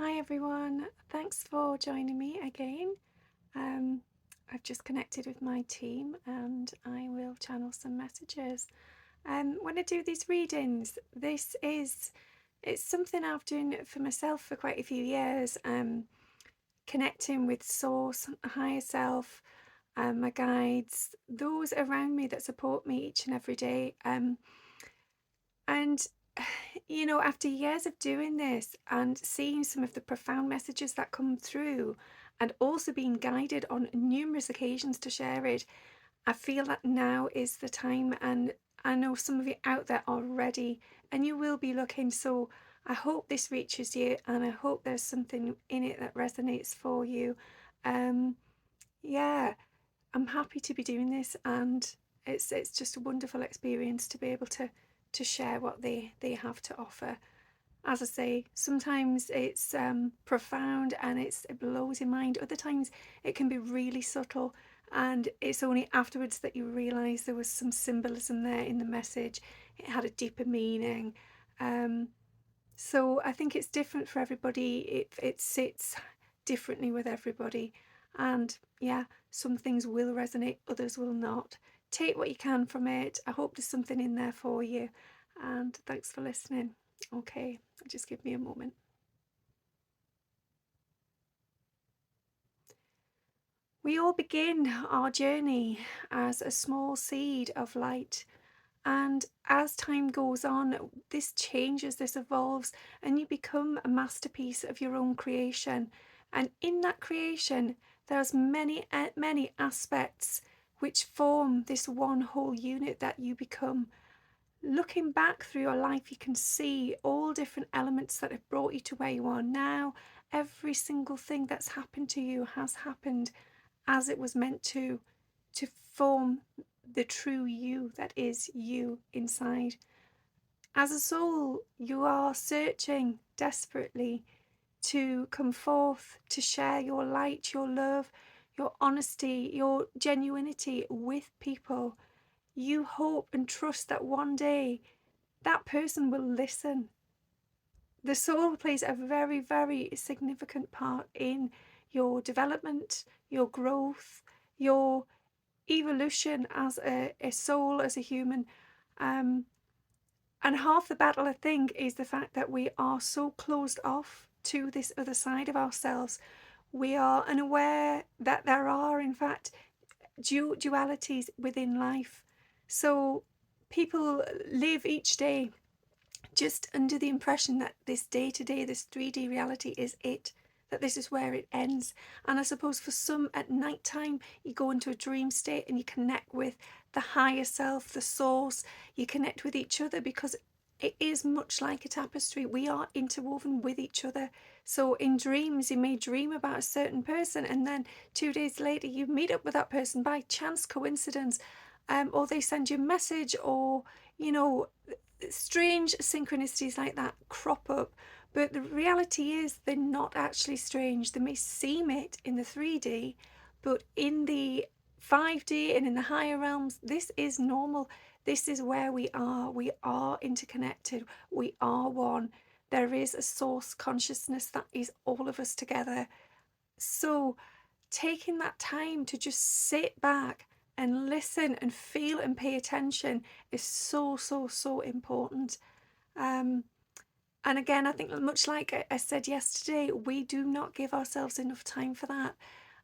Hi everyone, thanks for joining me again. Um, I've just connected with my team and I will channel some messages. When I do these readings, it's something I've done for myself for quite a few years. Connecting with Source, higher self, my guides, those around me that support me each and every day. And after years of doing this and seeing some of the profound messages that come through, and also being guided on numerous occasions to share it, I feel that now is the time. And I know some of you out there are ready and you will be looking. So I hope this reaches you and I hope there's something in it that resonates for you. Um, yeah, I'm happy to be doing this, and it's just a wonderful experience to be able to share what they have to offer. As I say, sometimes it's profound and it blows your mind. Other times it can be really subtle, and it's only afterwards that you realise there was some symbolism there in the message. It had a deeper meaning. Um, so I think it's different for everybody. It sits differently with everybody. And yeah, some things will resonate, others will not. Take what you can from it. I hope there's something in there for you. And thanks for listening. Okay, just give me a moment. We all begin our journey as a small seed of light. And as time goes on, this changes, this evolves, and you become a masterpiece of your own creation. And in that creation, there's many aspects which form this one whole unit that you become. Looking back through your life, you can see all different elements that have brought you to where you are now. Every single thing that's happened to you has happened as it was meant to form the true you that is you inside. As a soul, you are searching desperately to come forth, to share your light, your love, your honesty, your genuinity with people. You hope and trust that one day that person will listen. The soul plays a very, very significant part in your development, your growth, your evolution as a soul, as a human. Um, and half the battle, I think, is the fact that we are so closed off to this other side of ourselves. We are unaware that there are, in fact, dualities within life. So people live each day just under the impression that this day to day, this 3D reality is it, that this is where it ends. And I suppose for some at night time, you go into a dream state and you connect with the higher self, the source, you connect with each other because it is much like a tapestry. We are interwoven with each other. So in dreams, you may dream about a certain person, and then 2 days later, you meet up with that person by chance coincidence, or they send you a message, or you know, strange synchronicities like that crop up. But the reality is, they're not actually strange. They may seem it in the 3D, but in the 5D and in the higher realms, this is normal. This is where we are. We are interconnected. We are one. There is a source consciousness that is all of us together. So, taking that time to just sit back and listen and feel and pay attention is so, so, so important. Um, and again, I think much like I said yesterday, we do not give ourselves enough time for that.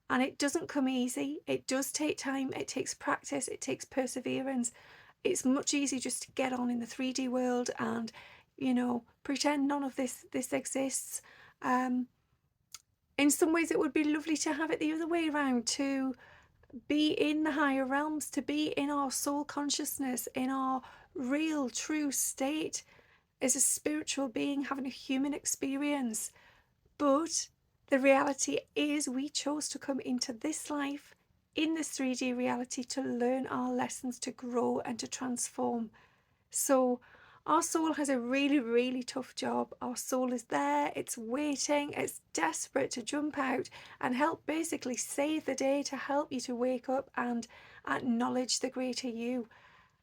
And it doesn't come easy. It does take time. It takes practice. It takes perseverance. It's much easier just to get on in the 3D world and, pretend none of this exists. In some ways, it would be lovely to have it the other way around, to be in the higher realms, to be in our soul consciousness, in our real, true state as a spiritual being having a human experience. But the reality is, we chose to come into this life in this 3D reality to learn our lessons, to grow and to transform. So our soul has a really, really tough job. Our soul is there, it's waiting, it's desperate to jump out and help basically save the day, to help you to wake up and acknowledge the greater you.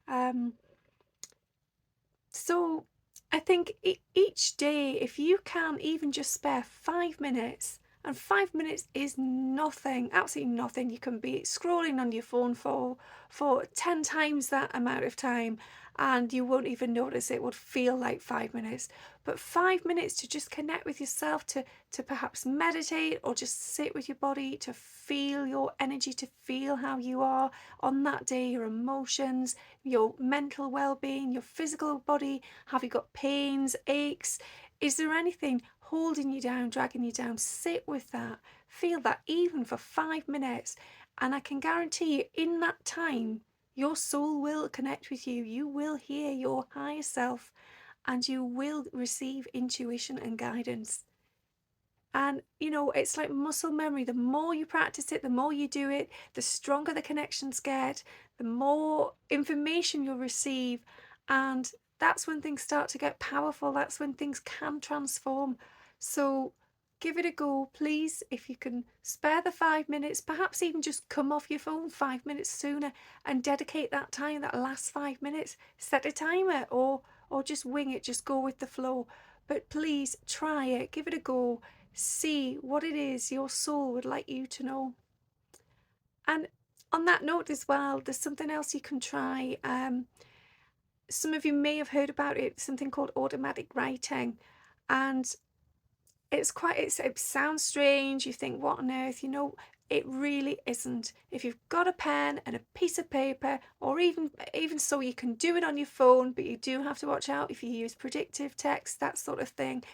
Um, so I think each day, if you can even just spare 5 minutes, and 5 minutes is nothing, absolutely nothing. You can be scrolling on your phone for 10 times that amount of time, and you won't even notice it would feel like 5 minutes. But 5 minutes to just connect with yourself, to perhaps meditate or just sit with your body, to feel your energy, to feel how you are on that day, your emotions, your mental well-being, your physical body. Have you got pains, aches? Is there anything holding you down, dragging you down? Sit with that. Feel that even for 5 minutes. And I can guarantee you, in that time, your soul will connect with you. You will hear your higher self and you will receive intuition and guidance. And it's like muscle memory. The more you practice it, the more you do it, the stronger the connections get, the more information you'll receive. And that's when things start to get powerful. That's when things can transform. So give it a go, please. If you can spare the 5 minutes, perhaps even just come off your phone 5 minutes sooner and dedicate that time, that last 5 minutes. Set a timer or just wing it, just go with the flow. But please try it, give it a go. See what it is your soul would like you to know. And on that note as well, there's something else you can try. Some of you may have heard about it, something called automatic writing. And it sounds strange. You think, what on earth? It really isn't. If you've got a pen and a piece of paper, or even so, you can do it on your phone, but you do have to watch out if you use predictive text, that sort of thing,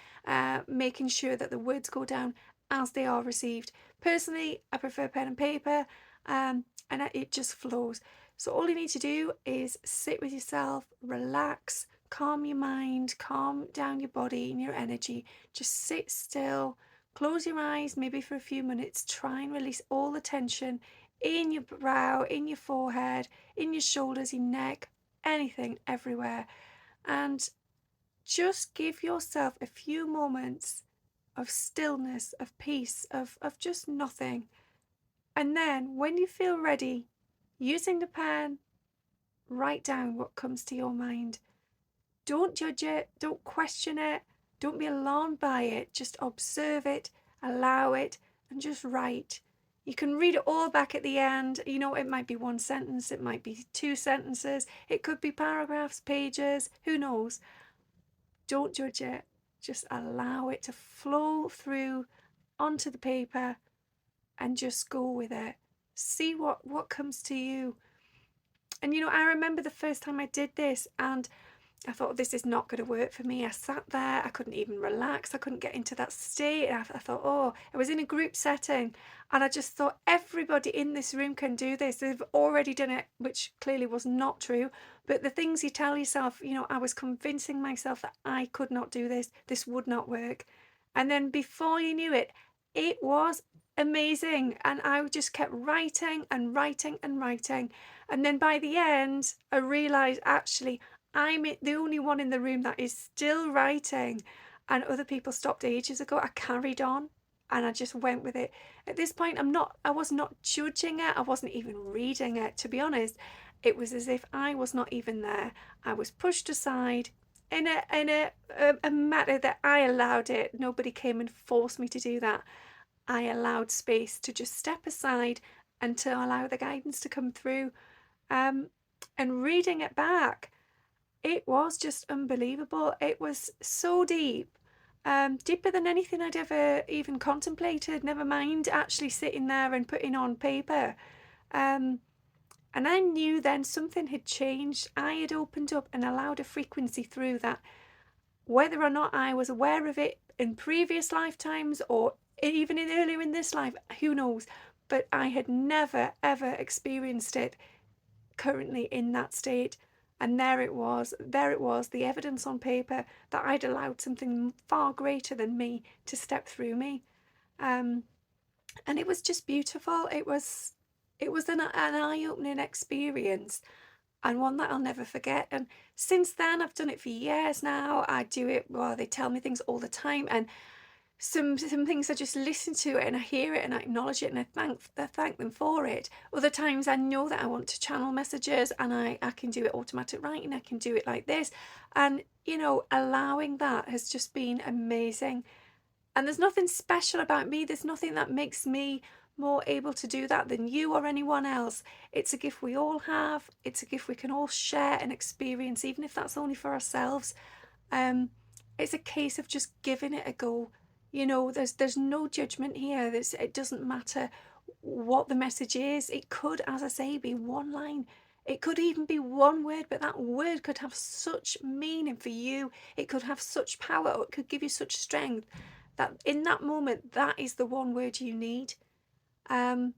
making sure that the words go down as they are received. Personally, I prefer pen and paper, and it just flows. So all you need to do is sit with yourself, relax, calm your mind, calm down your body and your energy. Just sit still, close your eyes maybe for a few minutes, try and release all the tension in your brow, in your forehead, in your shoulders, your neck, anything, everywhere. And just give yourself a few moments of stillness, of peace, of just nothing. And then when you feel ready, using the pen, write down what comes to your mind. Don't judge it, don't question it, don't be alarmed by it. Just observe it, allow it, and just write. You can read it all back at the end. It might be one sentence, it might be two sentences, it could be paragraphs, pages, who knows. Don't judge it, just allow it to flow through onto the paper and just go with it. See what comes to you. And I remember the first time I did this, and I thought, this is not going to work for me. I sat there, I couldn't even relax, I couldn't get into that state. I thought, oh, I was in a group setting, and I just thought, everybody in this room can do this. They've already done it, which clearly was not true. But the things you tell yourself, I was convincing myself that I could not do this, this would not work. And then before you knew it, it was amazing. And I just kept writing and writing and writing. And then by the end, I realised, actually, I'm the only one in the room that is still writing, and other people stopped ages ago. I carried on and I just went with it. At this point, I was not judging it. I wasn't even reading it, to be honest. It was as if I was not even there. I was pushed aside in a matter that I allowed it. Nobody came and forced me to do that. I allowed space to just step aside and to allow the guidance to come through. And reading it back, it was just unbelievable. It was so deep, deeper than anything I'd ever even contemplated, never mind actually sitting there and putting on paper. And I knew then something had changed. I had opened up and allowed a frequency through that, whether or not I was aware of it in previous lifetimes or even earlier in this life, who knows? But I had never, ever experienced it currently in that state. And there it was, the evidence on paper that I'd allowed something far greater than me to step through me. And it was just beautiful. It was an eye-opening experience, and one that I'll never forget. And since then, I've done it for years now. I do it, well, they tell me things all the time, and some things I just listen to it and I hear it and I acknowledge it and I thank them for it. Other times I know that I want to channel messages and I can do it automatic writing. I can do it like this. And allowing that has just been amazing. And there's nothing special about me. There's nothing that makes me more able to do that than you or anyone else. It's a gift we all have. It's a gift we can all share and experience, even if that's only for ourselves. Um, it's a case of just giving it a go. There's no judgment here. It doesn't matter what the message is. It could, as I say, be one line. It could even be one word, but that word could have such meaning for you. It could have such power, or it could give you such strength that in that moment, that is the one word you need. Um,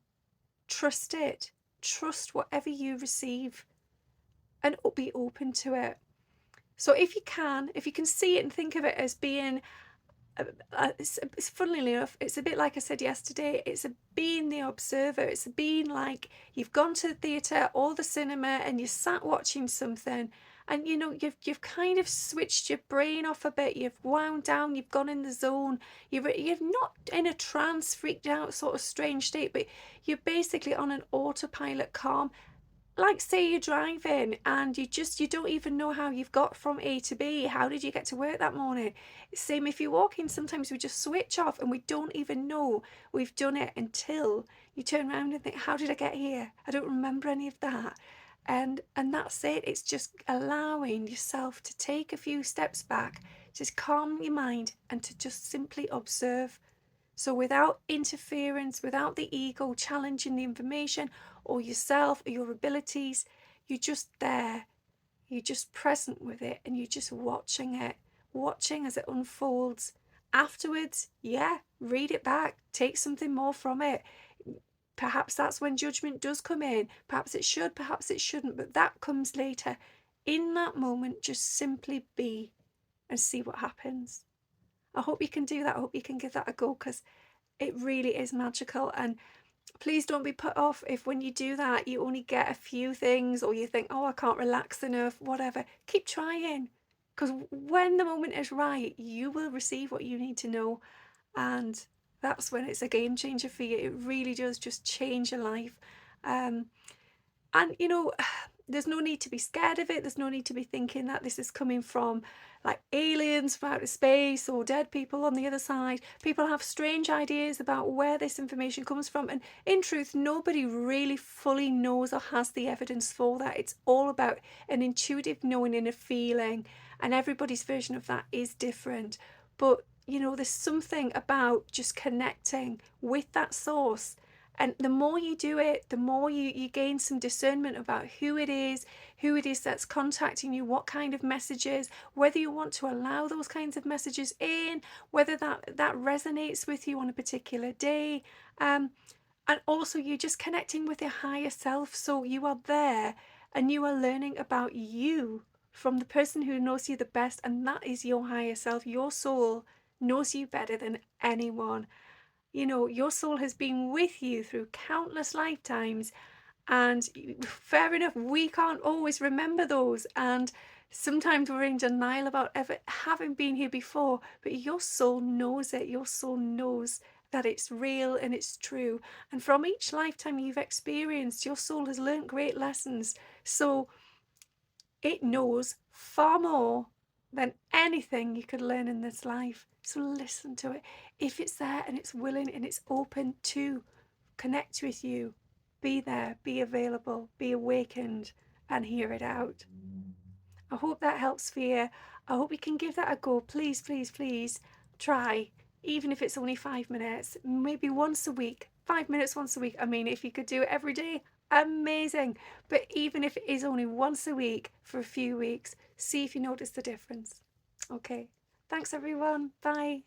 Trust it. Trust whatever you receive and be open to it. So if you can see it and think of it as being, funnily enough, it's a bit like I said yesterday, it's a being the observer. It's a being like you've gone to the theatre or the cinema and you sat watching something, and you've kind of switched your brain off a bit. You've wound down. You've gone in the zone. You're not in a trance, freaked out sort of strange state, but you're basically on an autopilot calm. Like, say you're driving and you don't even know how you've got from A to B. How did you get to work that morning? Same if you're walking. Sometimes we just switch off and we don't even know we've done it until you turn around and think, how did I get here? I don't remember any of that. And that's it. It's just allowing yourself to take a few steps back, just calm your mind and to just simply observe. So without interference, without the ego challenging the information or yourself or your abilities, you're just there. You're just present with it and you're just watching it, watching as it unfolds. Afterwards, yeah, read it back, take something more from it. Perhaps that's when judgment does come in. Perhaps it should, perhaps it shouldn't, but that comes later. In that moment, just simply be and see what happens. I hope you can do that. I hope you can give that a go, because it really is magical. And please don't be put off if when you do that you only get a few things, or you think, oh, I can't relax enough, whatever. Keep trying, because when the moment is right, you will receive what you need to know. And that's when it's a game changer for you. It really does just change your life. um, and there's no need to be scared of it. There's no need to be thinking that this is coming from like aliens from outer space or dead people on the other side. People have strange ideas about where this information comes from, and in truth, nobody really fully knows or has the evidence for that. It's all about an intuitive knowing and a feeling, and everybody's version of that is different. But there's something about just connecting with that source, and the more you do it, the more you gain some discernment about who it is that's contacting you, what kind of messages, whether you want to allow those kinds of messages in, whether that resonates with you on a particular day. And also, you're just connecting with your higher self. So you are there and you are learning about you from the person who knows you the best, and that is your higher self. Your soul knows you better than anyone. Your soul has been with you through countless lifetimes, and fair enough, we can't always remember those, and sometimes we're in denial about ever having been here before, but your soul knows it. Your soul knows that it's real and it's true, and from each lifetime you've experienced, your soul has learnt great lessons. So it knows far more than anything you could learn in this life. So listen to it. If it's there and it's willing and it's open to connect with you, be there, be available, be awakened, and hear it out. I hope that helps for you. I hope you can give that a go. Please, please, please try, even if it's only 5 minutes, maybe once a week. 5 minutes once a week. I mean, if you could do it every day, amazing. But even if it is only once a week for a few weeks, see if you notice the difference. Okay. Thanks, everyone. Bye.